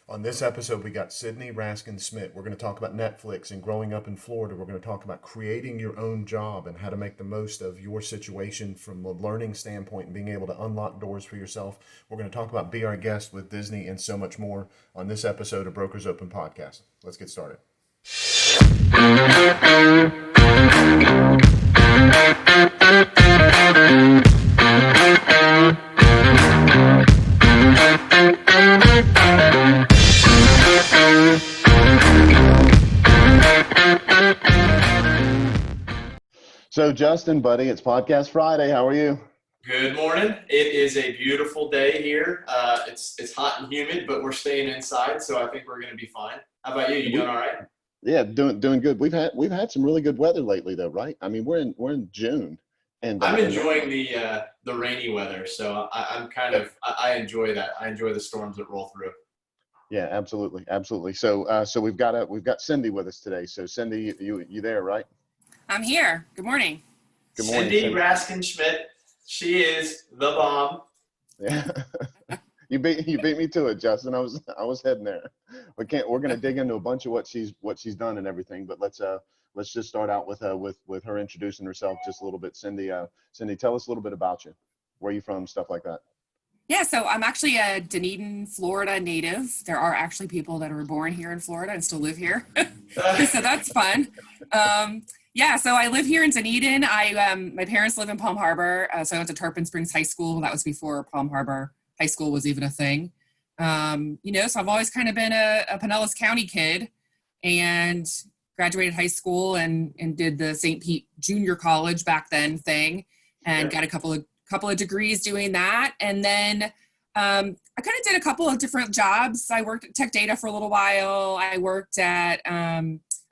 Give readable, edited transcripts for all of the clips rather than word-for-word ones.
On this episode, we got Cyndi Raskin-Schmitt. We're going to talk about Netflix and growing up in Florida. We're going to talk about creating your own job and how to make the most of your situation from a learning standpoint and being able to unlock doors for yourself. We're going to talk about Be Our Guest with Disney and so much more on this episode of Brokers Open Podcast. Let's get started. So, Justin, buddy, it's Podcast Friday. How are you? Good morning. It is a beautiful day here. It's hot and humid, but we're staying inside, so I think we're going to be fine. How about you? You doing all right? Yeah, doing good. We've had some really good weather lately, though, right? I mean, we're in June, and I'm enjoying the rainy weather, so I enjoy that. I enjoy the storms that roll through. yeah, absolutely. So we've got Cyndi with us today. So Cyndi, you there, right? I'm here. Good morning. Good morning, Cyndi Cyndi. Raskin-Schmitt. She is the bomb. Yeah, you beat me to it, Justin. I was heading there. We're gonna dig into a bunch of what she's done and everything, but let's just start out with her introducing herself just a little bit. Cyndi, tell us a little bit about you. Where are you from? Stuff like that. Yeah, so I'm actually a Dunedin, Florida native. There are actually people that were born here in Florida and still live here. So that's fun. Yeah, so I live here in Dunedin. My parents live in Palm Harbor. So I went to Tarpon Springs High School. That was before Palm Harbor High School was even a thing. So I've always kind of been a Pinellas County kid and graduated high school and did the St. Pete Junior College back then thing and got a couple of degrees doing that. And then I kind of did a couple of different jobs. I worked at Tech Data for a little while. I worked at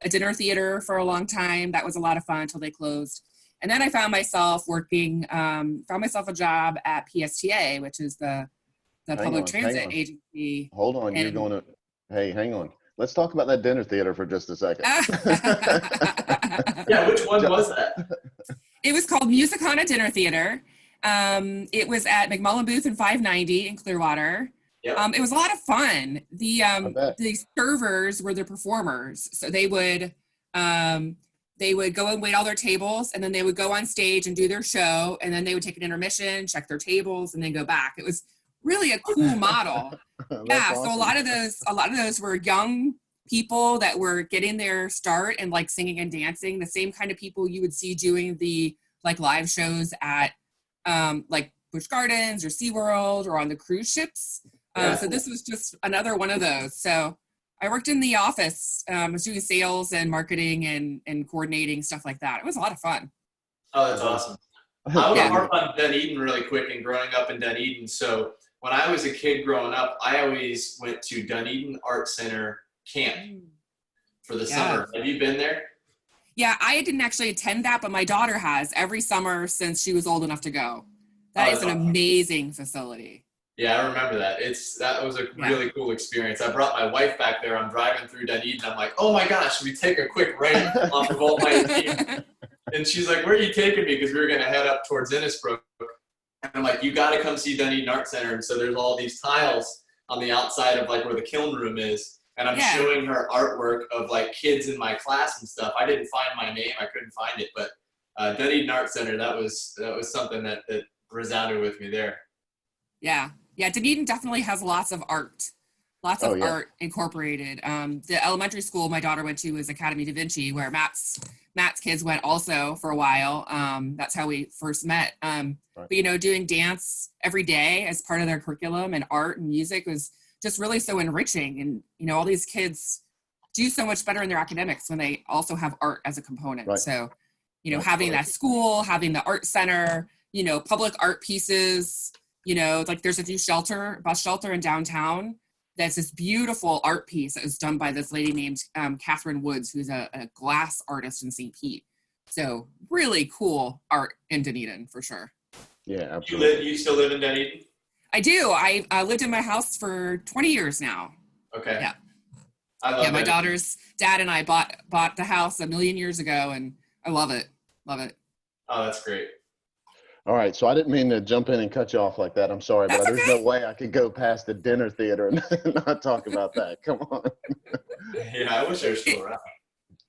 a dinner theater for a long time. That was a lot of fun until they closed. And then I found myself a job at PSTA, which is the public transit agency. Hold on, hang on. Let's talk about that dinner theater for just a second. Yeah, which one was that? It was called Musicana Dinner Theater. It was at McMullen Booth and 590 in Clearwater. Yep. It was a lot of fun. The servers were the performers, so they would go and wait all their tables, and then they would go on stage and do their show, and then they would take an intermission, check their tables, and then go back. It was really a cool model. Yeah, awesome. so a lot of those were young people that were getting their start and like singing and dancing, the same kind of people you would see doing the like live shows at like Busch Gardens or SeaWorld or on the cruise ships. So this was just another one of those. So I worked in the office, was doing sales and marketing and coordinating stuff like that. It was a lot of fun. Oh, that's awesome. I want to harp on Dunedin really quick and growing up in Dunedin. So when I was a kid growing up, I always went to Dunedin Art Center camp for the summer. Have you been there? Yeah, I didn't actually attend that, but my daughter has every summer since she was old enough to go. That is an amazing facility. Yeah, I remember that. That was a really cool experience. I brought my wife back there. I'm driving through Dunedin. I'm like, oh my gosh, should we take a quick right off of Old 19? And she's like, where are you taking me? Because we were going to head up towards Innisbrook. And I'm like, you got to come see Dunedin Art Center. And so there's all these tiles on the outside of like where the kiln room is. And I'm showing her artwork of like kids in my class and stuff. I didn't find my name. I couldn't find it. But Dunedin Art Center, that was something that resounded with me there. Yeah, Dunedin definitely has lots of art incorporated. The elementary school my daughter went to was Academy Da Vinci, where Matt's kids went also for a while. That's how we first met. But doing dance every day as part of their curriculum and art and music was just really so enriching. And all these kids do so much better in their academics when they also have art as a component. Right. So having that school, having the art center, public art pieces. Like there's a new bus shelter in downtown. That's this beautiful art piece that was done by this lady named Catherine Woods, who's a glass artist in St. Pete. So really cool art in Dunedin for sure. Yeah, absolutely. You still live in Dunedin? I do. I lived in my house for 20 years now. Okay. Yeah. I love my daughter's dad and I bought the house a million years ago, and I love it. Love it. Oh, that's great. All right, so I didn't mean to jump in and cut you off like that. I'm sorry, That's but there's no okay. way I could go past the dinner theater and not talk about that. Come on. Yeah, I wish they were still around.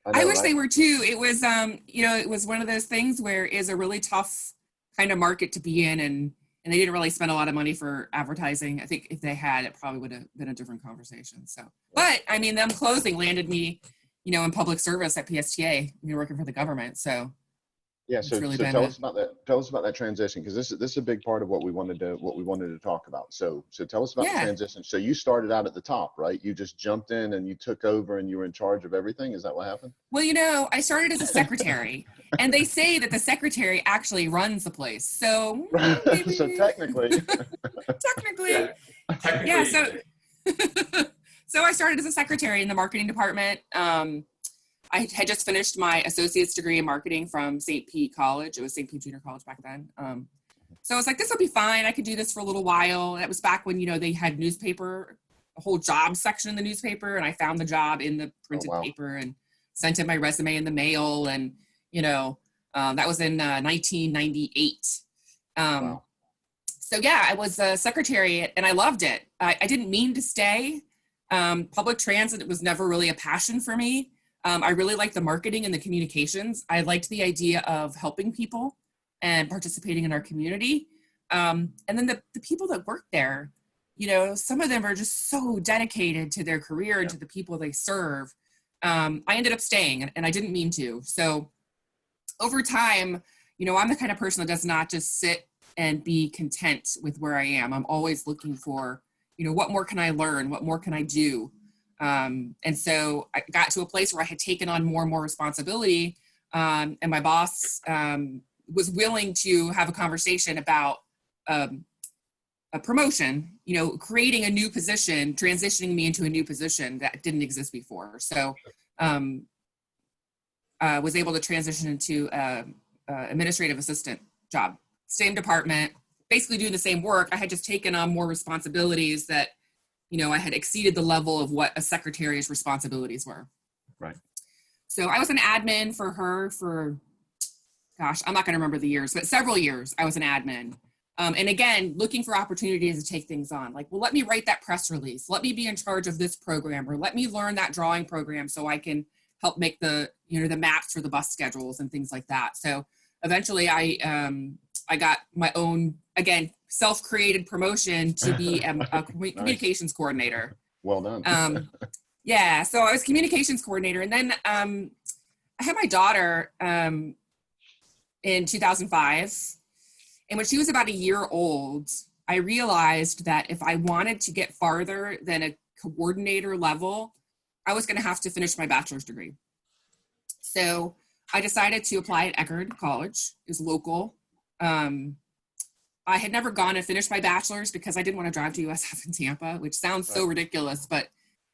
I I know, wish right? they were too. It was, it was one of those things where it's a really tough kind of market to be in, and they didn't really spend a lot of money for advertising. I think if they had, it probably would have been a different conversation. So, but I mean, them closing landed me, in public service at PSTA, working for the government. So Yeah, it's so really so been tell a, us about that. Tell us about that transition, because this is a big part of what we wanted to talk about. So tell us about the yeah. transition. So you started out at the top, right? You just jumped in and you took over and you were in charge of everything. Is that what happened? Well, I started as a secretary, and they say that the secretary actually runs the place. So So maybe technically, technically, Yeah, yeah. technically, So so I started as a secretary in the marketing department. I had just finished my associate's degree in marketing from St. Pete College. It was St. Pete Junior College back then. So I was like, this will be fine. I could do this for a little while. That was back when, they had newspaper, a whole job section in the newspaper. And I found the job in the oh printed wow, paper and sent in my resume in the mail. And, that was in 1998. wow, So yeah, I was a secretary and I loved it. I didn't mean to stay. Public transit was never really a passion for me. I really liked the marketing and the communications. I liked the idea of helping people and participating in our community. And then the people that work there, some of them are just so dedicated to their career and yeah, to the people they serve. I ended up staying, and I didn't mean to. So over time, I'm the kind of person that does not just sit and be content with where I am. I'm always looking for, what more can I learn? What more can I do? And so I got to a place where I had taken on more and more responsibility. And my boss was willing to have a conversation about a promotion, creating a new position, transitioning me into a new position that didn't exist before. So was able to transition into administrative assistant job, same department, basically doing the same work. I had just taken on more responsibilities that, I had exceeded the level of what a secretary's responsibilities were. right. So I was an admin for her for, gosh, I'm not going to remember the years, but several years I was an admin. And again, looking for opportunities to take things on. Like, well, let me write that press release. Let me be in charge of this program, or let me learn that drawing program so I can help make the maps for the bus schedules and things like that. So eventually I got my own, again, self-created promotion to be a Nice. communications coordinator. Well done. Yeah, so I was communications coordinator. And then I had my daughter in 2005. And when she was about a year old, I realized that if I wanted to get farther than a coordinator level, I was going to have to finish my bachelor's degree. So I decided to apply at Eckerd College. It was local. I had never gone and finished my bachelor's because I didn't want to drive to USF in Tampa, which sounds so ridiculous, but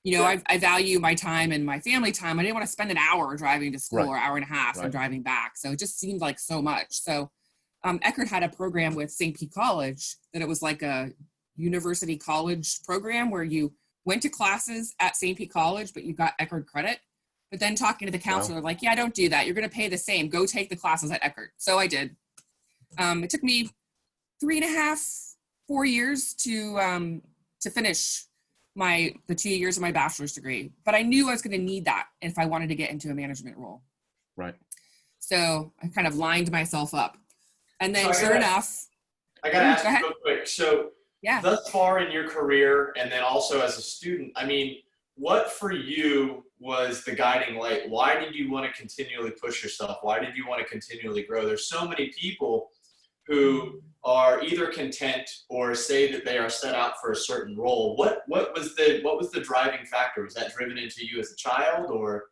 I value my time and my family time. I didn't want to spend an hour driving to school or hour and a half and driving back. So it just seemed like so much. So Eckerd had a program with St. Pete College that it was like a university college program where you went to classes at St. Pete College, but you got Eckerd credit. But then talking to the counselor, like, yeah, don't do that. You're going to pay the same. Go take the classes at Eckerd. So I did. It took me 3.5, 4 years to finish the 2 years of my bachelor's degree. But I knew I was going to need that if I wanted to get into a management role. Right. So I kind of lined myself up. And then So sure enough. I got to ask you real quick. So yeah, thus far in your career, and then also as a student, I mean, what for you was the guiding light? Why did you want to continually push yourself? Why did you want to continually grow? There's so many people who are either content or say that they are set out for a certain role. What was the driving factor? Was that driven into you as a child, or?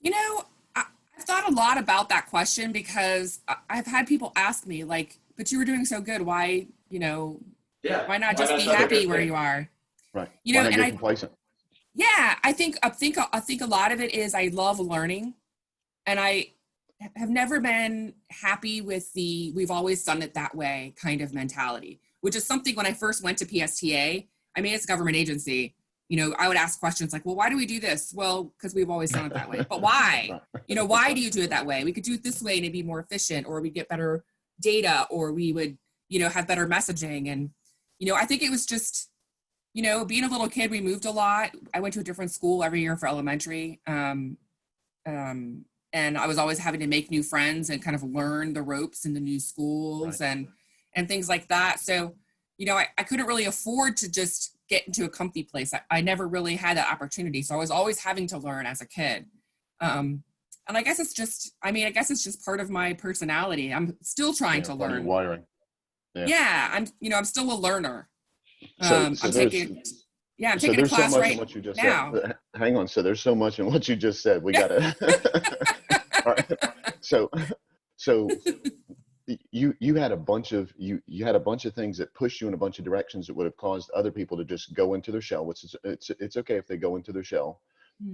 I've thought a lot about that question because I've had people ask me, like, but you were doing so good. Why, why not just be happy where you are? Right. Why not get complacent? Yeah, I think a lot of it is I love learning, and I have never been happy with the we've always done it that way kind of mentality, which is something when I first went to PSTA, I mean, it's a government agency. I would ask questions like, well, why do we do this? Well, because we've always done it that way. But why? Why do you do it that way? We could do it this way and it'd be more efficient, or we get better data, or we would, have better messaging. And, I think it was just, being a little kid, we moved a lot. I went to a different school every year for elementary. And I was always having to make new friends and kind of learn the ropes in the new schools and things like that. So, I couldn't really afford to just get into a comfy place. I never really had that opportunity. So I was always having to learn as a kid. And I guess it's just part of my personality. I'm still trying to learn. Wiring. Yeah. I'm still a learner. I'm taking a there's class so much right in what you just now. said. Hang on. So there's so much in what you just said. We gotta. All right. So you had a bunch of things that pushed you in a bunch of directions that would have caused other people to just go into their shell, which is it's okay if they go into their shell.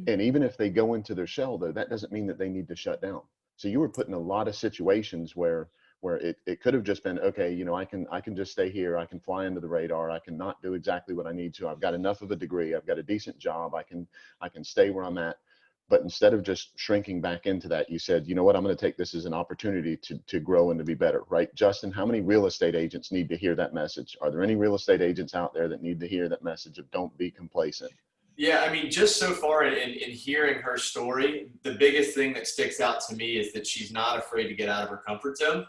And even if they go into their shell, though, that doesn't mean that they need to shut down. So you were put in a lot of situations where it could have just been, okay, I can just stay here. I can fly under the radar. I can not do exactly what I need to. I've got enough of a degree. I've got a decent job. I can stay where I'm at. But instead of just shrinking back into that, you said, you know what, I'm going to take this as an opportunity to grow and to be better, right? Justin, how many real estate agents need to hear that message? Are there any real estate agents out there that need to hear that message of don't be complacent? Yeah, I mean, just so far in hearing her story, the biggest thing that sticks out to me is that she's not afraid to get out of her comfort zone.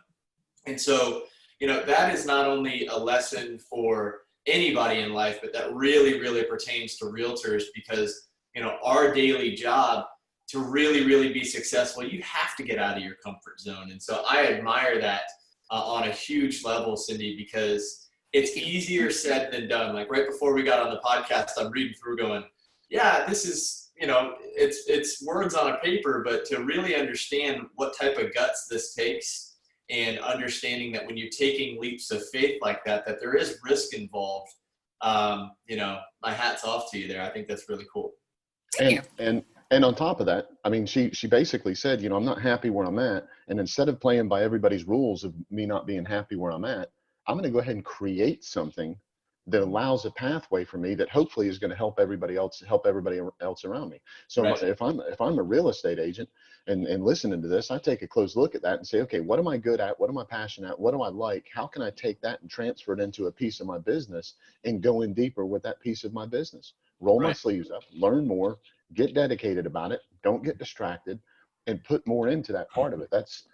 And so, that is not only a lesson for anybody in life, but that really, really pertains to realtors, because, our daily job to really, really be successful, you have to get out of your comfort zone. And so I admire that on a huge level, Cyndi, because it's easier said than done. Like right before we got on the podcast, I'm reading through going, yeah, this is, it's words on a paper, but to really understand what type of guts this takes, and understanding that when you're taking leaps of faith like that there is risk involved, my hat's off to you there. I think that's really cool. And on top of that, I mean, she basically said, I'm not happy where I'm at. And instead of playing by everybody's rules of me not being happy where I'm at, I'm going to go ahead and create something that allows a pathway for me that hopefully is going to help everybody else around me. So right. if I'm a real estate agent and listening to this, I take a close look at that and say, okay, what am I good at? What am I passionate at? What do I like? How can I take that and transfer it into a piece of my business and go in deeper with that piece of my business? Roll my sleeves up, learn more, get dedicated about it, don't get distracted, and put more into that part of it. That's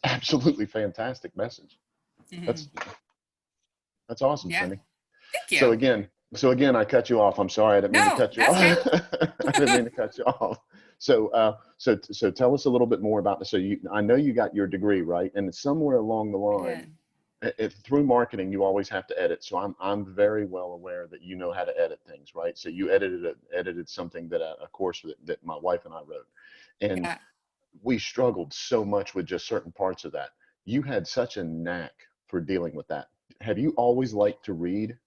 absolutely fantastic message. That's awesome, Cyndi. Thank you. So again, I cut you off. I'm sorry, I didn't mean to cut you off. I didn't mean to cut you off. So tell us a little bit more about this. So I know you got your degree, right? And somewhere along the line, through marketing, you always have to edit. So I'm very well aware that you know how to edit things, right? So you edited something that a course that my wife and I wrote, and we struggled so much with just certain parts of that. You had such a knack for dealing with that. Have you always liked to read?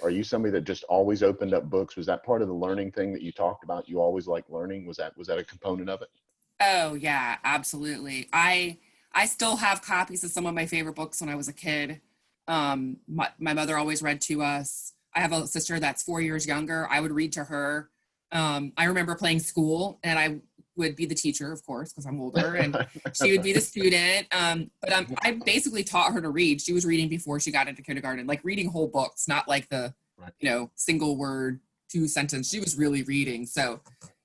Are you somebody that just always opened up books? Was that part of the learning thing that you talked about? You always liked learning. Was that a component of it? Oh yeah, absolutely. I still have copies of some of my favorite books when I was a kid. My mother always read to us. I have a sister that's 4 years younger. I would read to her. I remember playing school, and I would be the teacher, of course, because I'm older, and she would be the student. But I basically taught her to read. She was reading before she got into kindergarten, like reading whole books, not like the, single word, 2 sentence. She was really reading. So,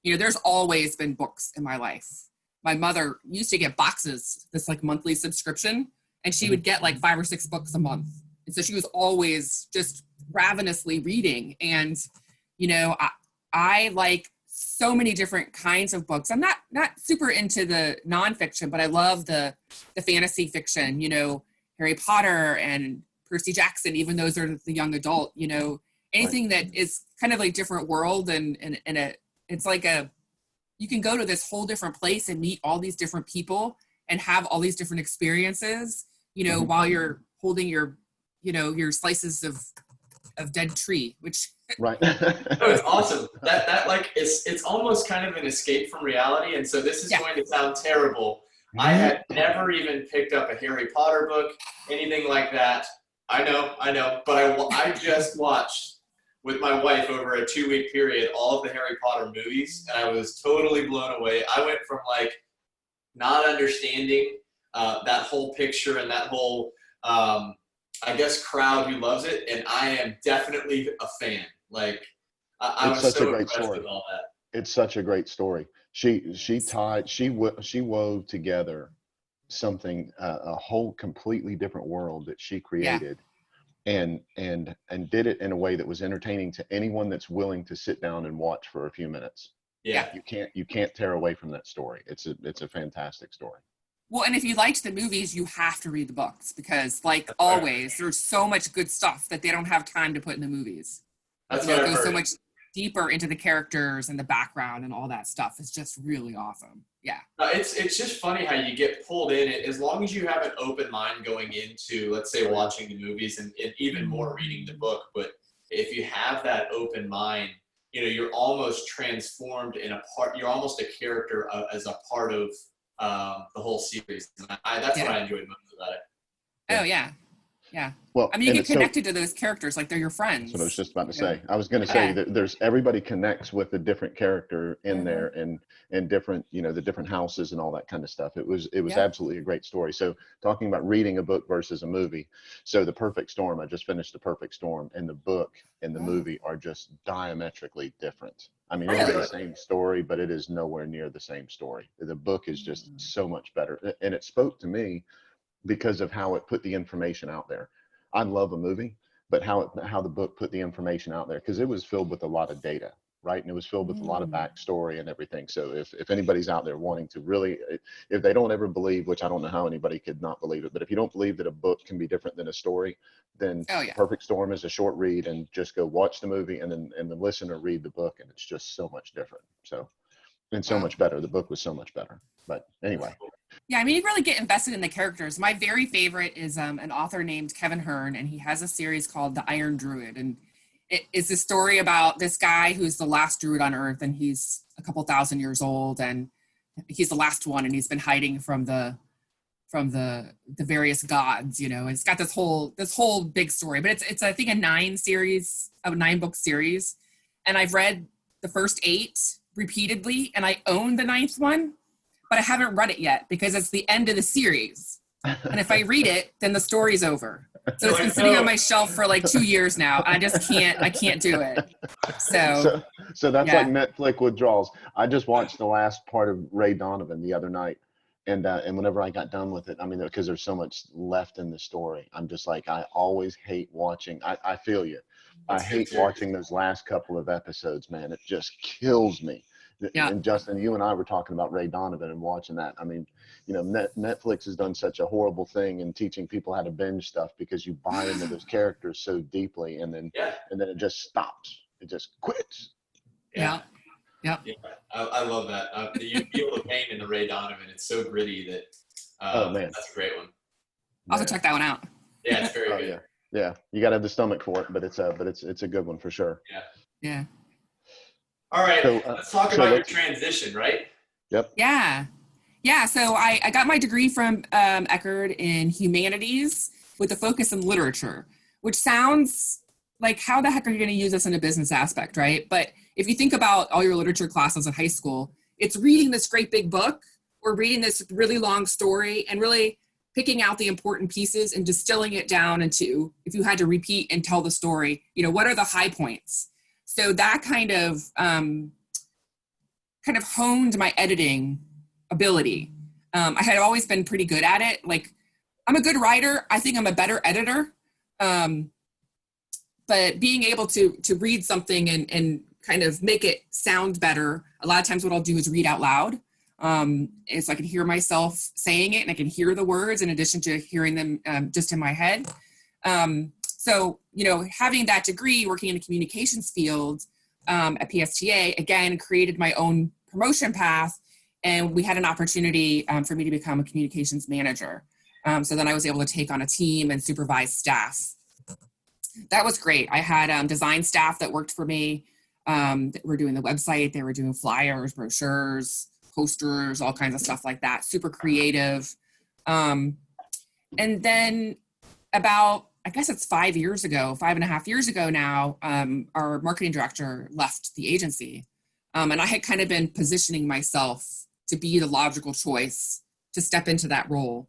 there's always been books in my life. My mother used to get boxes, this like monthly subscription, and she would get like 5 or 6 books a month. And so she was always just ravenously reading. And, I like so many different kinds of books. I'm not super into the nonfiction, but I love the fantasy fiction, Harry Potter and Percy Jackson, even those are the young adult, anything that is kind of like different world and it's like you can go to this whole different place and meet all these different people and have all these different experiences, while you're holding your slices of dead tree, which right. No, it's awesome. That like it's almost kind of an escape from reality. And so this is going to sound terrible. I had never even picked up a Harry Potter book, anything like that. I know, but I just watched with my wife over a 2-week period all of the Harry Potter movies, and I was totally blown away. I went from like not understanding that whole picture and that whole, I guess, crowd who loves it. And I am definitely a fan. Like, I It's was such a so great impressed story. with all that. It's such a great story. She wove together something, a whole completely different world that she Yeah. created, and did it in a way that was entertaining to anyone that's willing to sit down and watch for a few minutes. Yeah. You can't tear away from that story. It's a fantastic story. Well, and if you liked the movies, you have to read the books because, like always, there's so much good stuff that they don't have time to put in the movies. That's It what I've goes so heard. much deeper into the characters and the background and all that stuff. It's just really awesome. Yeah. It's just funny how you get pulled in, as long as you have an open mind going into, let's say, watching the movies and even more reading the book. But if you have that open mind, you're almost transformed in a part. You're almost a character as a part of the whole series. And that's what I enjoyed most about it. Oh yeah. Yeah. Well, I mean, you and get it's so, connected to those characters like they're your friends. that's what I was just about to say. I was going to say that there's everybody connects with a different character in there, and different, the different houses and all that kind of stuff. It was absolutely a great story. So talking about reading a book versus a movie. So The Perfect Storm, I just finished The Perfect Storm, and the book and the movie are just diametrically different. I mean, it is the same story, but it is nowhere near the same story. The book is just so much better. And it spoke to me because of how it put the information out there. I love a movie, but how the book put the information out there, because it was filled with a lot of data, right? And it was filled with a lot of backstory and everything. So if anybody's out there wanting to really, if they don't ever believe, which I don't know how anybody could not believe it, but if you don't believe that a book can be different than a story, then Perfect Storm is a short read, and just go watch the movie and then listen or read the book, and it's just so much different. So, and so much better. The book was so much better. But anyway. Yeah, I mean, you really get invested in the characters. My very favorite is an author named Kevin Hearn, and he has a series called The Iron Druid. And it is a story about this guy who's the last druid on Earth, and he's a couple thousand years old, and he's the last one, and he's been hiding from the various gods. It's got this whole big story, but it's I think a 9-book series, and I've read the first 8 repeatedly, and I own the 9th one. But I haven't read it yet because it's the end of the series. And if I read it, then the story's over. So it's been sitting on my shelf for like 2 years now. I can't do it. So that's like Netflix withdrawals. I just watched the last part of Ray Donovan the other night. And whenever I got done with it, I mean, because there's so much left in the story, I'm just like, I always hate watching. I feel you. I hate watching those last couple of episodes, man. It just kills me. Yeah. And Justin, you and I were talking about Ray Donovan and watching that. I mean, Netflix has done such a horrible thing in teaching people how to binge stuff, because you buy into those characters so deeply, and then it just stops. It just quits. Yeah. I love that. You feel the pain in the Ray Donovan. It's so gritty that. Oh man, that's a great one. I'll have to check that one out. Yeah, it's very good. Yeah. You got to have the stomach for it, but it's a good one for sure. Yeah. All right, so, let's talk about your transition, right? Yep. Yeah. So I got my degree from Eckerd in humanities with a focus in literature, which sounds like, how the heck are you going to use this in a business aspect, right? But if you think about all your literature classes in high school, it's reading this great big book or reading this really long story and really picking out the important pieces and distilling it down into, if you had to repeat and tell the story, what are the high points? So that kind of honed my editing ability. I had always been pretty good at it. Like, I'm a good writer. I think I'm a better editor. But being able to read something and kind of make it sound better, a lot of times what I'll do is read out loud. So I can hear myself saying it, and I can hear the words in addition to hearing them just in my head. So, having that degree, working in the communications field at PSTA, again, created my own promotion path. And we had an opportunity for me to become a communications manager. So then I was able to take on a team and supervise staff. That was great. I had design staff that worked for me. That were doing the website. They were doing flyers, brochures, posters, all kinds of stuff like that. Super creative. And then about, I guess it's 5.5 years ago now, our marketing director left the agency. And I had kind of been positioning myself to be the logical choice to step into that role.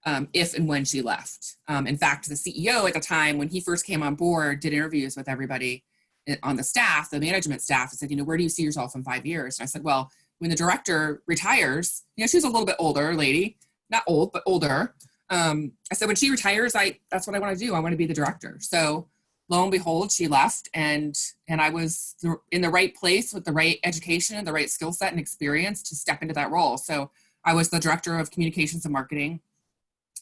if and when she left. In fact, the CEO at the time, when he first came on board, did interviews with everybody on the staff, the management staff, and said, where do you see yourself in 5 years? And I said, well, when the director retires, she was a little bit older lady, not old, but older. I said, when she retires, that's what I want to do. I want to be the director. So lo and behold, she left, and I was in the right place with the right education and the right skill set and experience to step into that role. So I was the director of communications and marketing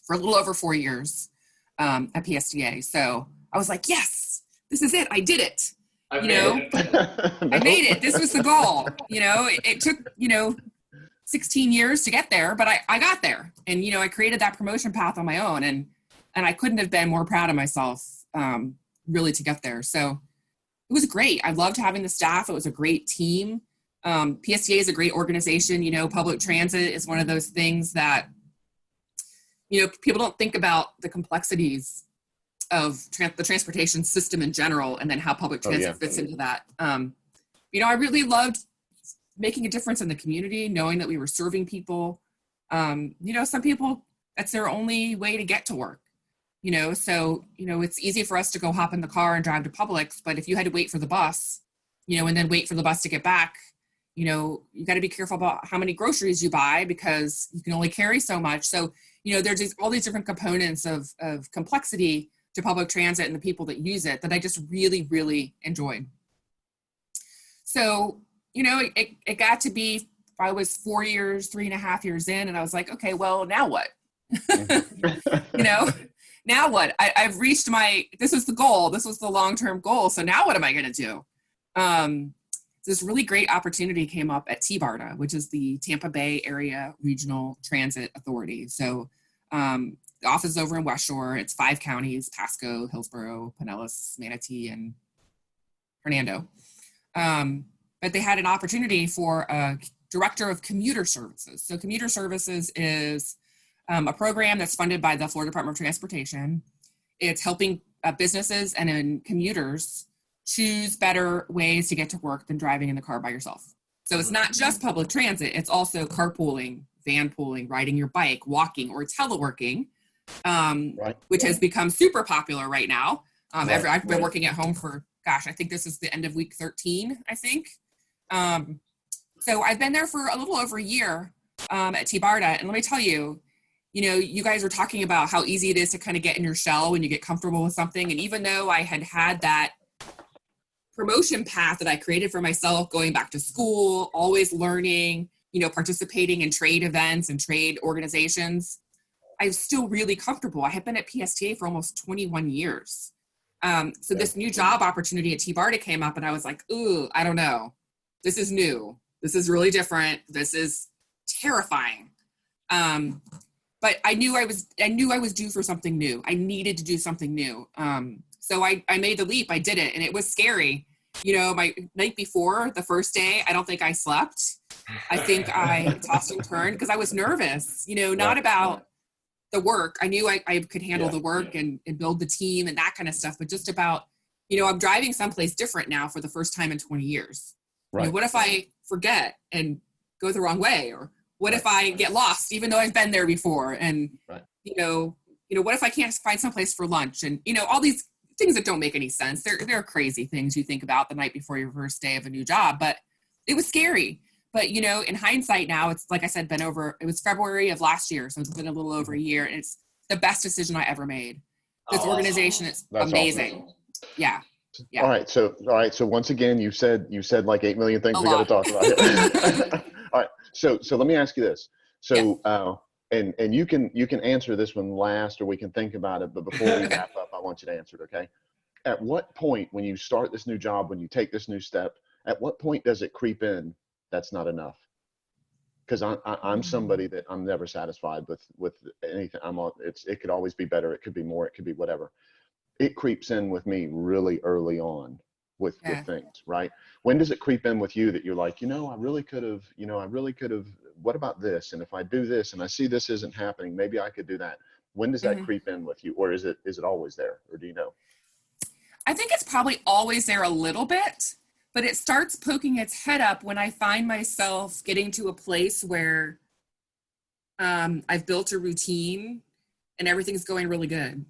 for a little over 4 years at PSTA. So I was like, yes, this is it. I did it. I made it. This was the goal. It took, 16 years to get there, but I got there. And, I created that promotion path on my own. And I couldn't have been more proud of myself, really, to get there. So it was great. I loved having the staff. It was a great team. PSTA is a great organization. Public transit is one of those things that, people don't think about the complexities of the transportation system in general, and then how public transit fits into that. I really loved making a difference in the community, knowing that we were serving people. Some people, that's their only way to get to work. So it's easy for us to go hop in the car and drive to Publix, but if you had to wait for the bus, and then wait for the bus to get back, you got to be careful about how many groceries you buy, because you can only carry so much. So, there's all these different components of complexity to public transit and the people that use it that I just really, really enjoyed. So, it got to be, I was 3.5 years in, and I was like, okay, well, now what? Now what? I've reached this is the goal. This was the long-term goal. So now what am I going to do? This really great opportunity came up at TBARTA, which is the Tampa Bay Area Regional Transit Authority. So the office is over in West Shore. It's 5 counties: Pasco, Hillsborough, Pinellas, Manatee, and Hernando. But they had an opportunity for a director of commuter services. So commuter services is a program that's funded by the Florida Department of Transportation. It's helping businesses and commuters choose better ways to get to work than driving in the car by yourself. So it's not just public transit, it's also carpooling, van pooling, riding your bike, walking, or teleworking, which has become super popular right now. I've been working at home for, I think this is the end of week 13, I think. So I've been there for a little over a year at TBARTA, and let me tell you, you guys were talking about how easy it is to kind of get in your shell when you get comfortable with something. And even though I had that promotion path that I created for myself, going back to school, always learning, participating in trade events and trade organizations, I was still really comfortable. I had been at PSTA for almost 21 years. So this new job opportunity at TBARTA came up, and I was like, ooh, I don't know. This is new. This is really different. This is terrifying. But I knew I was due for something new. I needed to do something new. So I made the leap. I did it, and it was scary. My night before, the first day, I don't think I slept. I think I tossed and turned because I was nervous. Not about the work. I knew I could handle the work and build the team and that kind of stuff, but just about, I'm driving someplace different now for the first time in 20 years. Right. What if I forget and go the wrong way? Or what if I get lost, even though I've been there before? And, what if I can't find someplace for lunch? And, all these things that don't make any sense. They're crazy things you think about the night before your first day of a new job, but it was scary. But, in hindsight now, it's like I said, it was February of last year. So it's been a little over a year, and it's the best decision I ever made. This organization is amazing. Awesome. Yeah. Yeah. All right. So once again, you said like 8 million things we got to talk about here. All right. So let me ask you this. So, and you can answer this one last, or we can think about it. But before we wrap up, I want you to answer it. Okay. At what point, when you start this new job, when you take this new step, at what point does it creep in? That's not enough. Because I'm somebody that I'm never satisfied with anything. It could always be better. It could be more. It could be whatever. It creeps in with me really early on with things, right? When does it creep in with you that you're like, I really could have, what about this? And if I do this and I see this isn't happening, maybe I could do that. When does that creep in with you? Or is it always there? Or do you know? I think it's probably always there a little bit, but it starts poking its head up when I find myself getting to a place where I've built a routine and everything's going really good.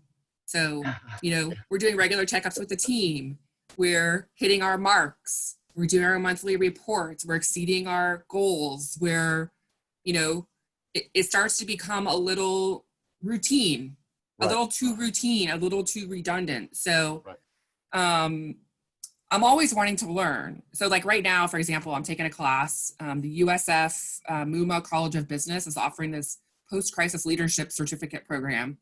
So, we're doing regular checkups with the team. We're hitting our marks. We're doing our monthly reports. We're exceeding our goals. It starts to become a little routine, a little too routine, a little too redundant. So, I'm always wanting to learn. So like right now, for example, I'm taking a class. The USF MUMA College of Business is offering this post-crisis leadership certificate program.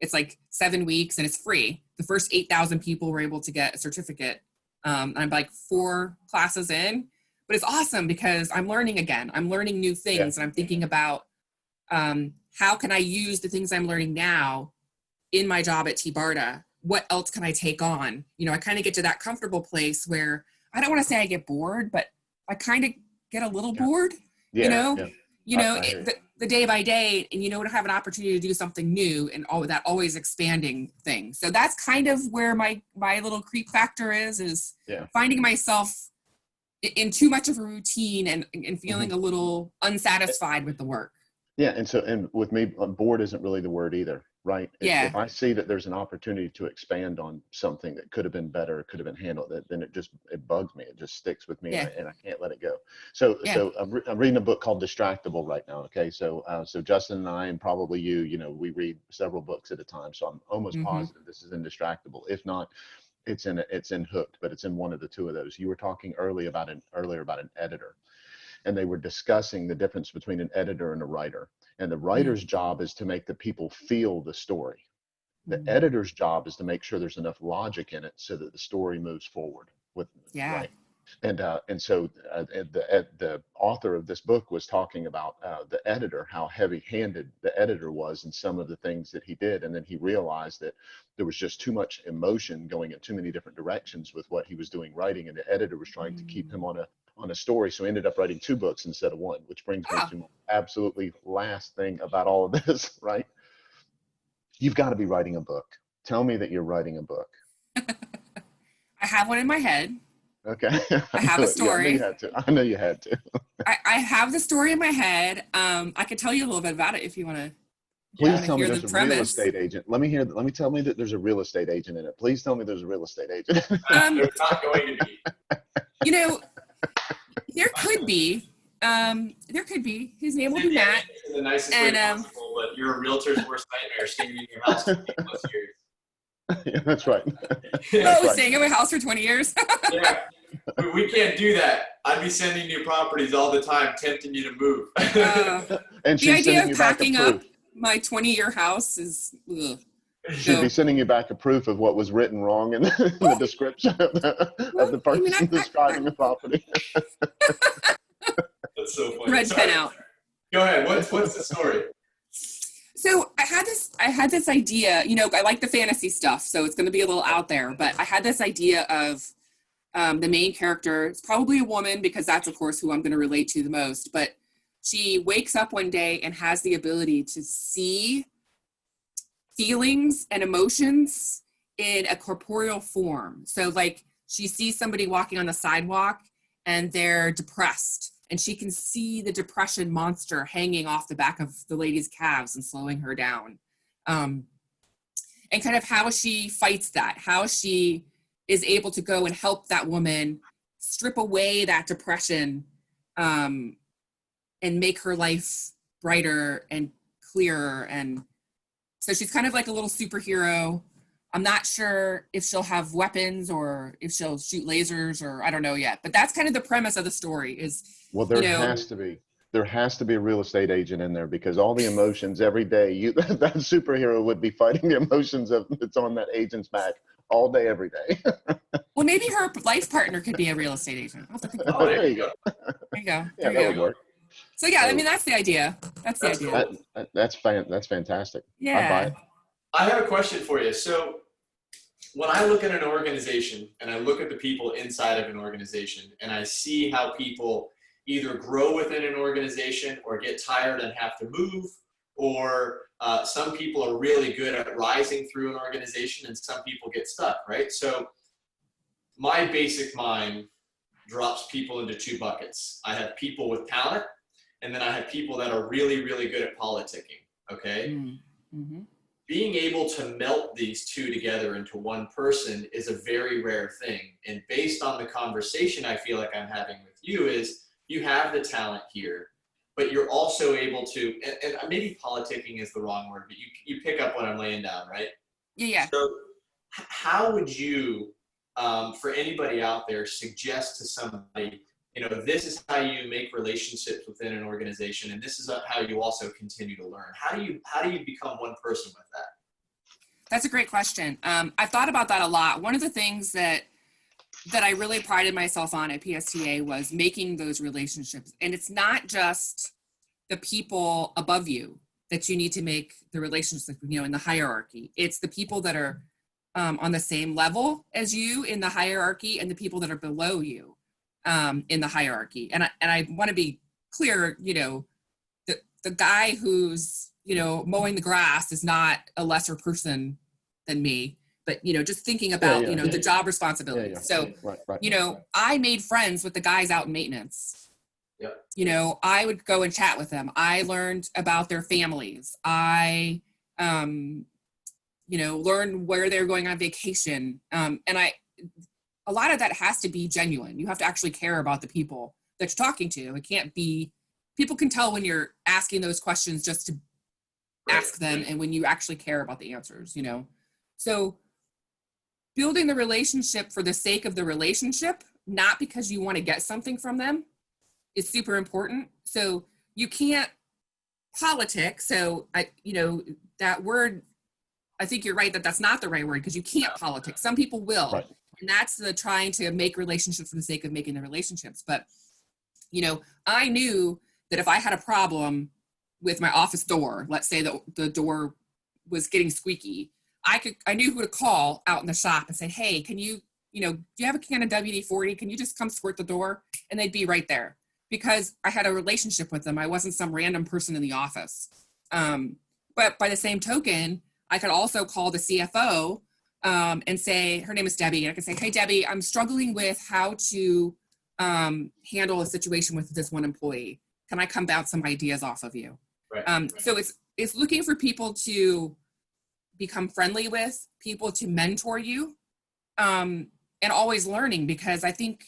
It's like 7 weeks and it's free. The first 8,000 people were able to get a certificate. I'm like 4 classes in, but it's awesome because I'm learning again. I'm learning new things, and I'm thinking about how can I use the things I'm learning now in my job at T-BARTA? What else can I take on? I kind of get to that comfortable place where I don't want to say I get bored, but I kind of get a little bored, the day by day, and to have an opportunity to do something new and all that always expanding thing. So that's kind of where my little creep factor is finding myself in too much of a routine and feeling a little unsatisfied with the work. Yeah. And with me, bored isn't really the word either. Right. If I see that there's an opportunity to expand on something that could have been better, could have been handled, then it bugs me. It just sticks with me, and I can't let it go. So I'm reading a book called Distractible right now. Okay. So Justin and I, and probably you, we read several books at a time. So I'm almost positive this is in Distractible. If not, it's in Hooked, but it's in one of the two of those. You were talking earlier about an editor, and they were discussing the difference between an editor and a writer. And the writer's job is to make the people feel the story. The editor's job is to make sure there's enough logic in it so that the story moves forward. Right. And so the author of this book was talking about the editor, how heavy-handed the editor was in some of the things that he did. And then he realized that there was just too much emotion going in too many different directions with what he was doing writing. And the editor was trying to keep him on a story. So he ended up writing 2 books instead of 1, which brings me to my absolutely last thing about all of this, right? You've got to be writing a book. Tell me that you're writing a book. I have one in my head. Okay. I have a story. Yeah, I know you had to. I have the story in my head. I could tell you a little bit about it if you want to. Please tell me there's a real estate agent. Let me tell me that there's a real estate agent in it. Please tell me there's a real estate agent. There's not going to be. There could be. There could be. His name will be Matt. The nicest way possible, but you're a realtor's worst nightmare, staying in your house for 20+ years. Yeah, that's right. Staying in my house for 20 years. Yeah, we can't do that. I'd be sending you properties all the time, tempting you to move. And the idea of packing up my 20-year house is. She'd be sending you back a proof of what was written wrong in the description of the person describing the property. That's so funny. Red pen out. Go ahead. What's the story? So I had this idea, I like the fantasy stuff, so it's going to be a little out there, but I had this idea of the main character. It's probably a woman because that's, of course, who I'm going to relate to the most, but she wakes up one day and has the ability to see feelings and emotions in a corporeal form. So like she sees somebody walking on the sidewalk and they're depressed, and she can see the depression monster hanging off the back of the lady's calves and slowing her down. And kind of how she fights that, how she is able to go and help that woman strip away that depression and make her life brighter and clearer. And so she's kind of like a little superhero. I'm not sure if she'll have weapons or if she'll shoot lasers, or I don't know yet. But that's kind of the premise of the story is, has to be. There has to be a real estate agent in there, because all the emotions every day, that superhero would be fighting the emotions that's on that agent's back all day, every day. Well, maybe her life partner could be a real estate agent. I'll have to think about there you go. There you go. Yeah, that would work. So yeah, I mean, that's the idea. That's the idea. Cool. That's fantastic. Yeah. I buy it. I have a question for you. So when I look at an organization and I look at the people inside of an organization and I see how people either grow within an organization or get tired and have to move, or some people are really good at rising through an organization and some people get stuck, right? So my basic mind drops people into 2 buckets. I have people with talent, and then I have people that are really, really good at politicking, okay? Mm-hmm. being able to melt these two together into one person is a very rare thing. And based on the conversation I feel like I'm having with you is you have the talent here, but you're also able to, and maybe politicking is the wrong word, but you pick up what I'm laying down, right? Yeah. So how would you, for anybody out there, suggest to somebody, this is how you make relationships within an organization, and this is how you also continue to learn. How do you become one person with that? That's a great question. I've thought about that a lot. One of the things that I really prided myself on at PSTA was making those relationships. And it's not just the people above you that you need to make the relationships, in the hierarchy. It's the people that are on the same level as you in the hierarchy and the people that are below you in the hierarchy. And I want to be clear, the guy who's, mowing the grass is not a lesser person than me. But, just thinking about, the job responsibilities. So, Right. I made friends with the guys out in maintenance. Yep. I would go and chat with them. I learned about their families. I, learned where they're going on vacation. And a lot of that has to be genuine. You have to actually care about the people that you're talking to. It can't be, people can tell when you're asking those questions just to ask them and when you actually care about the answers, So building the relationship for the sake of the relationship, not because you want to get something from them, is super important. So you can't politic. So that word, I think you're right that that's not the right word, because you can't politic. Some people will. Right. And that's the trying to make relationships for the sake of making the relationships. But, I knew that if I had a problem with my office door, let's say the door was getting squeaky, I knew who to call out in the shop and say, hey, can you, do you have a can of WD-40? Can you just come squirt the door? And they'd be right there because I had a relationship with them. I wasn't some random person in the office. But by the same token, I could also call the CFO and say, her name is Debbie. And I could say, hey, Debbie, I'm struggling with how to handle a situation with this one employee. Can I come bounce some ideas off of you? Right. So it's looking for people to become friendly with, people to mentor you, and always learning, because I think,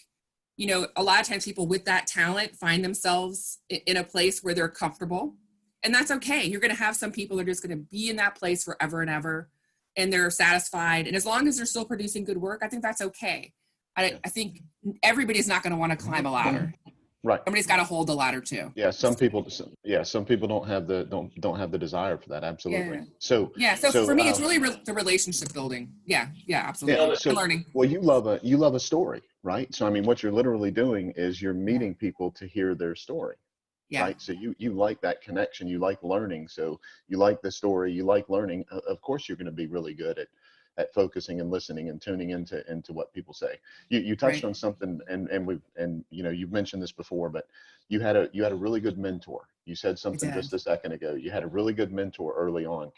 a lot of times people with that talent find themselves in a place where they're comfortable, and that's okay. You're going to have some people that are just going to be in that place forever and ever, and they're satisfied. And as long as they're still producing good work, I think that's okay. I think everybody's not going to want to climb a ladder. Right. Somebody's got to hold the ladder too. Yeah, some people don't have the desire for that. Absolutely. Yeah. So for me, it's really the relationship building. Yeah, absolutely. Yeah, so, learning. well, you love a story, right? So I mean, what you're literally doing is you're meeting people to hear their story. Yeah. Right. So you like that connection, you like learning. So you like the story, you like learning. Of course, you're going to be really good at focusing and listening and tuning into what people say. You touched on something, and you've mentioned this before, but you had a really good mentor. You said something just a second ago. You had a really good mentor early on.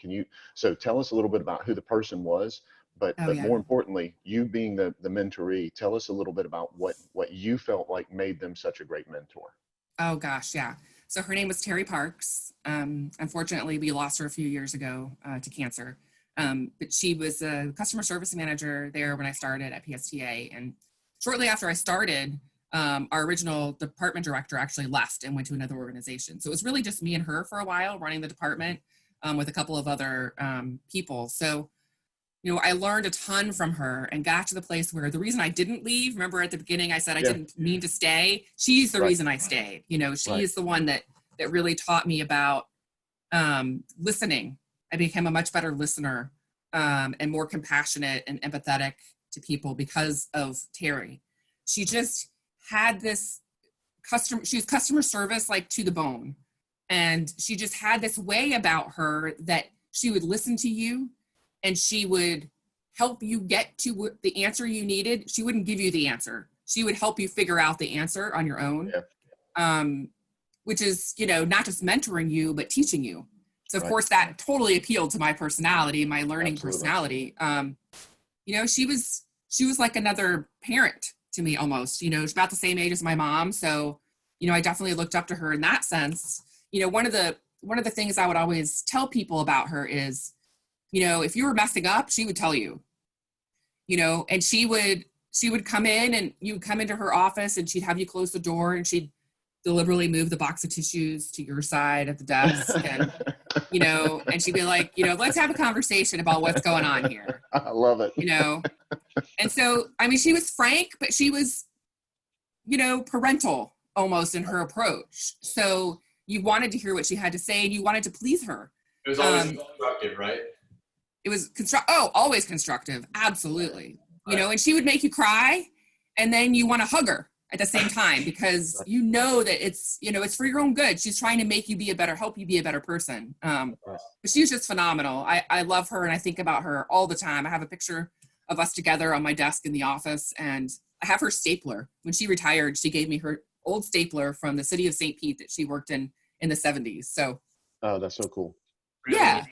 So tell us a little bit about who the person was, but more importantly, you being the mentoree, tell us a little bit about what you felt like made them such a great mentor. Oh gosh, yeah. So her name was Terry Parks. Unfortunately, we lost her a few years ago to cancer. But she was a customer service manager there when I started at PSTA. And shortly after I started, our original department director actually left and went to another organization. So it was really just me and her for a while running the department with a couple of other people. So, I learned a ton from her and got to the place where the reason I didn't leave, remember at the beginning, I said I didn't mean to stay. She's the reason I stayed. She is the one that really taught me about listening. I became a much better listener and more compassionate and empathetic to people because of Terry. She just had this she was customer service like to the bone. And she just had this way about her that she would listen to you and she would help you get to the answer you needed. She wouldn't give you the answer. She would help you figure out the answer on your own, which is, not just mentoring you, but teaching you. So of course that totally appealed to my personality, my learning personality. She was like another parent to me almost, she's about the same age as my mom. So, I definitely looked up to her in that sense. One of the things I would always tell people about her is, you know, if you were messing up, she would tell you, you know, and she would come in and you would come into her office and she'd have you close the door and she'd deliberately move the box of tissues to your side of the desk and, you know, and she'd be like, you know, let's have a conversation about what's going on here. I love it. You know? And so, I mean, she was frank, but she was, you know, parental almost in her approach. So you wanted to hear what she had to say and you wanted to please her. It was always constructive, right? It was always constructive. Absolutely. Right. You know, and she would make you cry and then you want to hug her at the same time because you know that it's, you know, it's for your own good. She's trying to make you help you be a better person. But she was just phenomenal. I love her and I think about her all the time. I have a picture of us together on my desk in the office and I have her stapler. When she retired, she gave me her old stapler from the city of St. Pete that she worked in the 70s. So. Oh, that's so cool. Really? Yeah.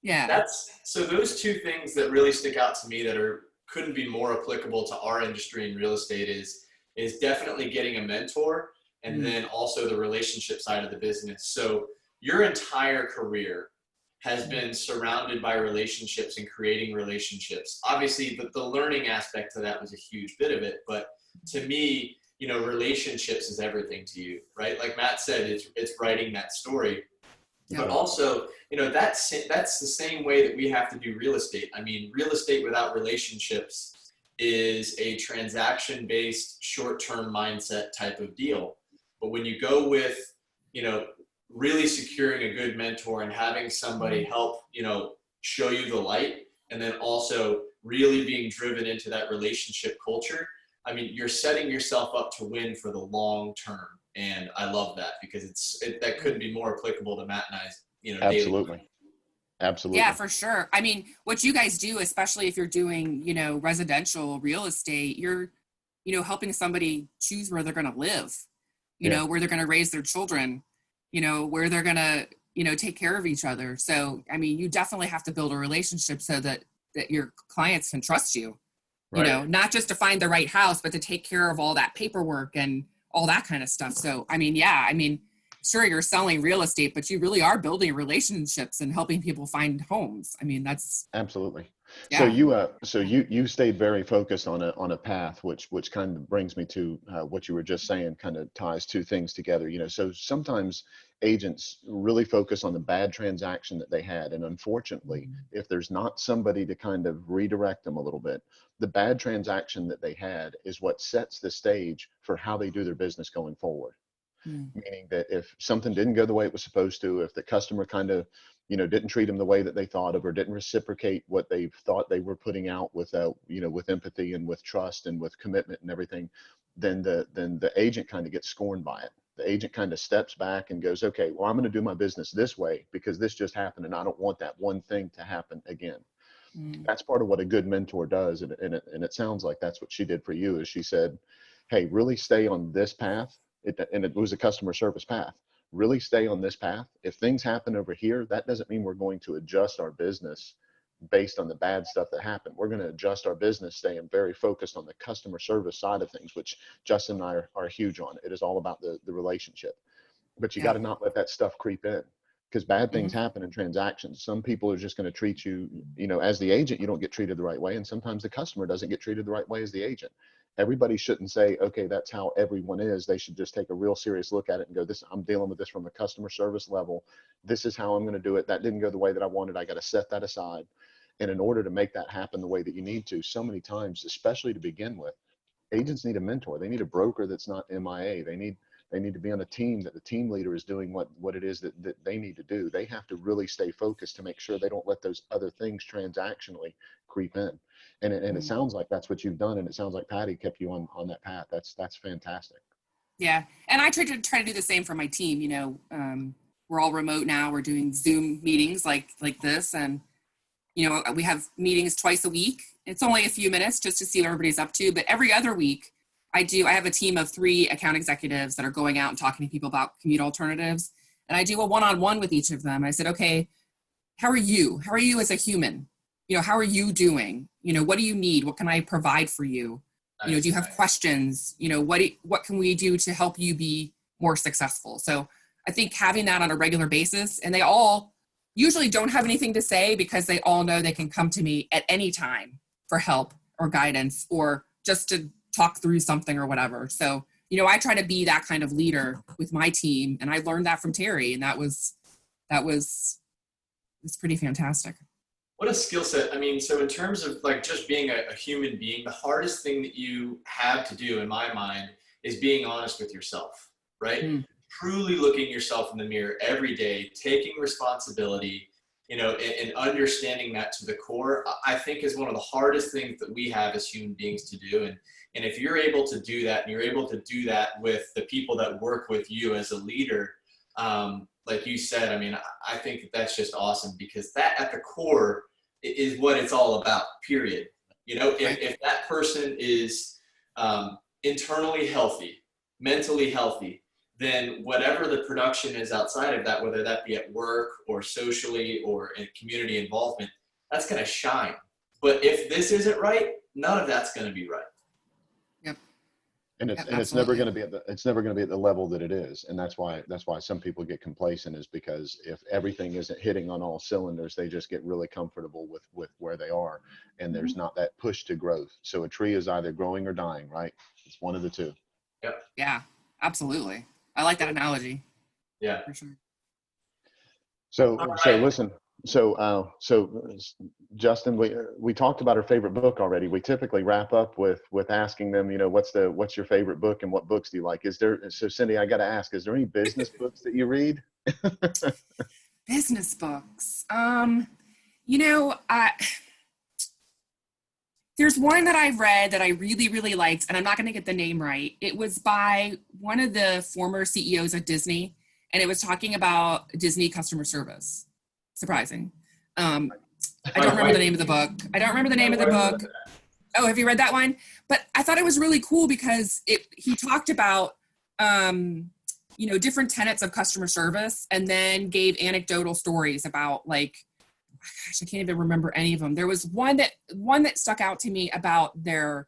Yeah. So those two things that really stick out to me that couldn't be more applicable to our industry in real estate is definitely getting a mentor and then also the relationship side of the business. So your entire career has been surrounded by relationships and creating relationships. Obviously, the learning aspect to that was a huge bit of it, but to me, you know, relationships is everything to you, right? Like Matt said, it's writing that story. Yeah. But also, you know, that's the same way that we have to do real estate. I mean, real estate without relationships is a transaction-based, short-term mindset type of deal. But when you go with, you know, really securing a good mentor and having somebody help, you know, show you the light, and then also really being driven into that relationship culture, I mean, you're setting yourself up to win for the long term. And I love that because that couldn't be more applicable to Matt and I's, you know, Absolutely. daily. Absolutely. Yeah, for sure. I mean, what you guys do, especially if you're doing, you know, residential real estate, you're, you know, helping somebody choose where they're going to live, you know, where they're going to raise their children, you know, where they're going to, you know, take care of each other. So, I mean, you definitely have to build a relationship so that your clients can trust you, you know, not just to find the right house, but to take care of all that paperwork and all that kind of stuff. So, I mean, yeah, I mean, sure, you're selling real estate, but you really are building relationships and helping people find homes. I mean, that's absolutely. Yeah. So you stayed very focused on a path, which kind of brings me to what you were just saying, kind of ties two things together. You know, so sometimes agents really focus on the bad transaction that they had, and unfortunately, if there's not somebody to kind of redirect them a little bit, the bad transaction that they had is what sets the stage for how they do their business going forward. Meaning that if something didn't go the way it was supposed to, if the customer kind of, you know, didn't treat them the way that they thought of, or didn't reciprocate what they thought they were putting out with, you know, with empathy and with trust and with commitment and everything, then the agent kind of gets scorned by it. The agent kind of steps back and goes, okay, well, I'm going to do my business this way because this just happened and I don't want that one thing to happen again. That's part of what a good mentor does. And it sounds like that's what she did for you, is she said, hey, really stay on this path. And it was a customer service path. Really stay on this path. If things happen over here, that doesn't mean we're going to adjust our business based on the bad stuff that happened. We're going to adjust our business, staying very focused on the customer service side of things, which Justin and I are huge on. It is all about the relationship. But you got to not let that stuff creep in, because bad things happen in transactions. Some people are just going to treat you, you know, as the agent, you don't get treated the right way. And sometimes the customer doesn't get treated the right way as the agent. Everybody shouldn't say, okay, that's how everyone is. They should just take a real serious look at it and go, I'm dealing with this from a customer service level. This is how I'm going to do it. That didn't go the way that I wanted. I got to set that aside. And in order to make that happen the way that you need to, so many times, especially to begin with, agents need a mentor. They need a broker that's not MIA. They need to be on a team that the team leader is doing what it is that they need to do. They have to really stay focused to make sure they don't let those other things transactionally creep in. And it sounds like that's what you've done. And it sounds like Patty kept you on that path. That's fantastic. Yeah. And I try to do the same for my team. You know, we're all remote now. We're doing Zoom meetings like this. And, you know, we have meetings twice a week. It's only a few minutes just to see what everybody's up to. But every other week, I have a team of 3 account executives that are going out and talking to people about commute alternatives. And I do a one-on-one with each of them. I said, okay, how are you? How are you as a human? You know, how are you doing? You know, what do you need? What can I provide for you? You know, do you have questions? You know, what can we do to help you be more successful? So I think having that on a regular basis, and they all usually don't have anything to say because they all know they can come to me at any time for help or guidance or just to talk through something or whatever. So, I try to be that kind of leader with my team, and I learned that from Terry, and it's pretty fantastic. What a skill set. I mean, so in terms of like just being a human being, the hardest thing that you have to do in my mind is being honest with yourself, right? Truly looking yourself in the mirror every day, taking responsibility, and understanding that to the core, I think is one of the hardest things that we have as human beings to do. And if you're able to do that, and you're able to do that with the people that work with you as a leader, like you said, I mean, I think that's just awesome, because that at the core is what it's all about, period. If that person is internally healthy, mentally healthy, then whatever the production is outside of that, whether that be at work or socially or in community involvement, that's going to shine. But if this isn't right, none of that's going to be right. Yep. And it's never going to be at the level that it is. And that's why some people get complacent, is because if everything isn't hitting on all cylinders, they just get really comfortable with where they are. And there's not that push to growth. So a tree is either growing or dying, right? It's one of the two. Yep. Yeah, absolutely. I like that analogy. Yeah. For sure. So listen, so Justin, we talked about our favorite book already. We typically wrap up with asking them, what's your favorite book and what books do you like? So Cyndi, I got to ask, is there any business books that you read? Business books. There's one that I've read that I really, really liked, and I'm not going to get the name right. It was by one of the former CEOs at Disney, and it was talking about Disney customer service. Surprising. I don't remember the name of the book. Oh, have you read that one? But I thought it was really cool because he talked about, different tenets of customer service, and then gave anecdotal stories about, like, gosh, I can't even remember any of them. There was one that stuck out to me about their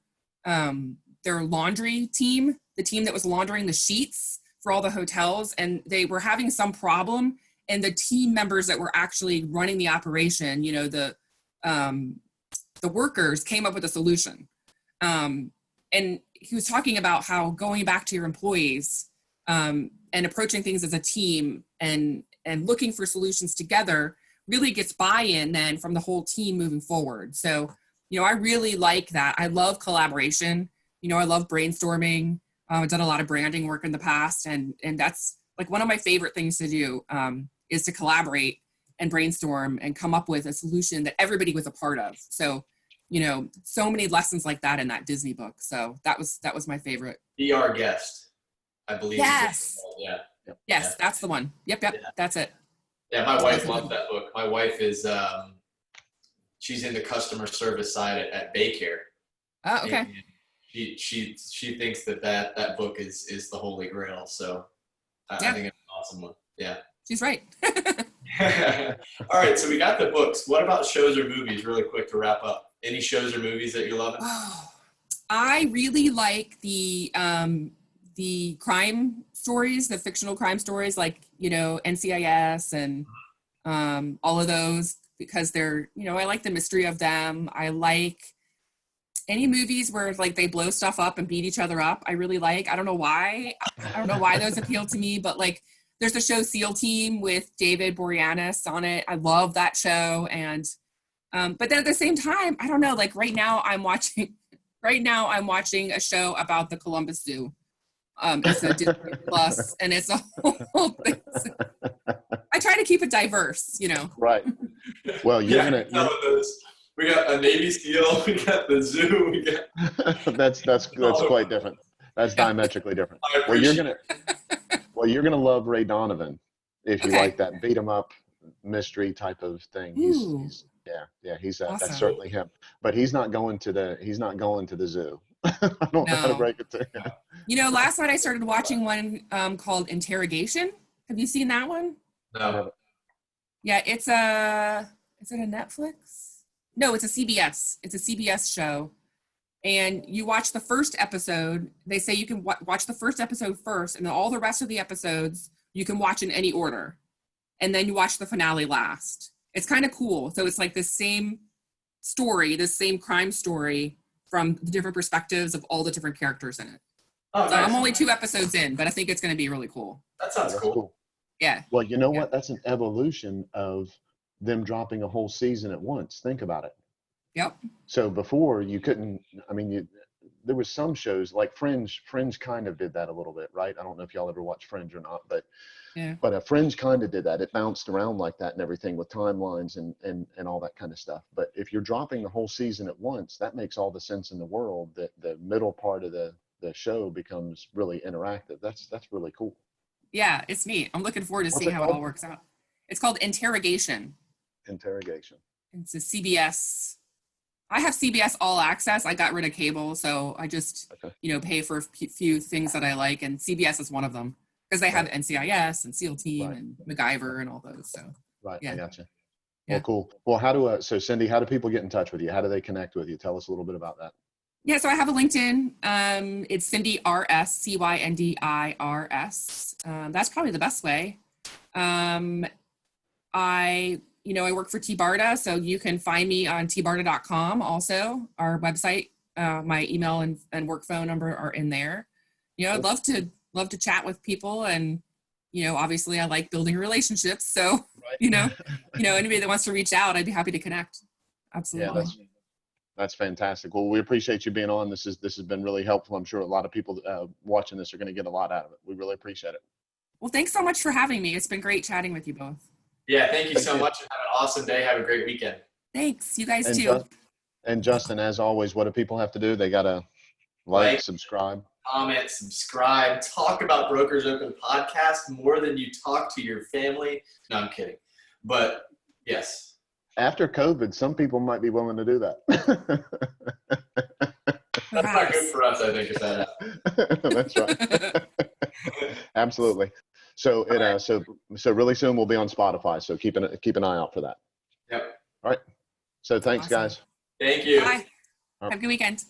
laundry team, the team that was laundering the sheets for all the hotels, and they were having some problem, and the team members that were actually running the operation, the workers, came up with a solution. And he was talking about how going back to your employees and approaching things as a team and looking for solutions together really gets buy-in then from the whole team moving forward. So, I really like that. I love collaboration. I love brainstorming. I've done a lot of branding work in the past, and that's like one of my favorite things to do, is to collaborate and brainstorm and come up with a solution that everybody was a part of. So, so many lessons like that in that Disney book. So that was my favorite. Be Our Guest, I believe. Yes. Yeah. Yes, that's the one. Yep. Yeah. That's it. Yeah, my wife loved that book. My wife is, she's in the customer service side at daycare. Oh, okay. And she thinks that book is the holy grail. So I think it's an awesome one. Yeah. She's right. All right, so we got the books. What about shows or movies, really quick to wrap up? Any shows or movies that you're loving? Oh, I really like the crime stories, the fictional crime stories, like, NCIS and all of those, because they're, I like the mystery of them. I like any movies where, like, they blow stuff up and beat each other up. I really like. I don't know why those appeal to me, but, like, there's the show SEAL Team with David Boreanaz on it. I love that show. And but then at the same time, I don't know, like, right now I'm watching a show about the Columbus Zoo. It's a Disney Plus, and it's a whole thing. I try to keep it diverse, Right. Well, we got a Navy SEAL, we got the zoo, we got. that's quite different. That's diametrically different. You're gonna love Ray Donovan if you like that beat 'em up mystery type of thing. He's awesome. That's certainly him. But he's not going to the zoo. I don't know how to break it to you. Last night I started watching one called Interrogation. Have you seen that one? No. Yeah, is it a Netflix? No, it's a CBS. It's a CBS show. And you watch the first episode. They say you can watch the first episode first, and then all the rest of the episodes you can watch in any order. and then you watch the finale last. It's kind of cool. So it's like the same story, the same crime story from the different perspectives of all the different characters in it. Oh, So nice. I'm only 2 episodes in, but I think it's going to be really cool. That sounds That's cool. Yeah. Well, you know Yeah. what? That's an evolution of them dropping a whole season at once. Think about it. Yep. So before you couldn't, I mean, there was some shows like Fringe. Fringe kind of did that a little bit, right? I don't know if y'all ever watched Fringe or not, but Yeah. Fringe kind of did that. It bounced around like that and everything with timelines and all that kind of stuff. But if you're dropping the whole season at once, that makes all the sense in the world. That the middle part of the show becomes really interactive. That's really cool. Yeah, it's neat. I'm looking forward to What's seeing it how it called? all works out. It's called Interrogation. Interrogation. It's a CBS. I have CBS All Access. I got rid of cable, so I just, Okay. pay for a few things that I like, and CBS is one of them because they have Right. NCIS and SEAL Team Right. and MacGyver and all those. So Right. Yeah. I gotcha. Yeah. Well, cool. Well, so Cyndi, how do people get in touch with you? How do they connect with you? Tell us a little bit about that. yeah, so I have a LinkedIn. It's Cyndi RS, CYNDIRS. That's probably the best way. I work for T-Barda, so you can find me on tbarda.com also, our website. My email and work phone number are in there. I'd love to chat with people, and obviously I like building relationships. So, anybody that wants to reach out, I'd be happy to connect. Absolutely. Yeah, that's fantastic. Well, we appreciate you being on. This has been really helpful. I'm sure a lot of people watching this are going to get a lot out of it. We really appreciate it. Well, thanks so much for having me. It's been great chatting with you both. Yeah, thank you so Thank you. much. Have an awesome day. Have a great weekend. Thanks. You guys And too. And Justin, as always, what do people have to do? They got to like, subscribe. Comment, subscribe, talk about Brokers Open podcast more than you talk to your family. No, I'm kidding. But yes. After COVID, some people might be willing to do that. That's not good for us, I think, if that happens. That's right. Absolutely. So so really soon we'll be on Spotify. So keep an eye out for that. Yep. All right. So thanks, Awesome. guys. Thank you. Bye. Have a good weekend.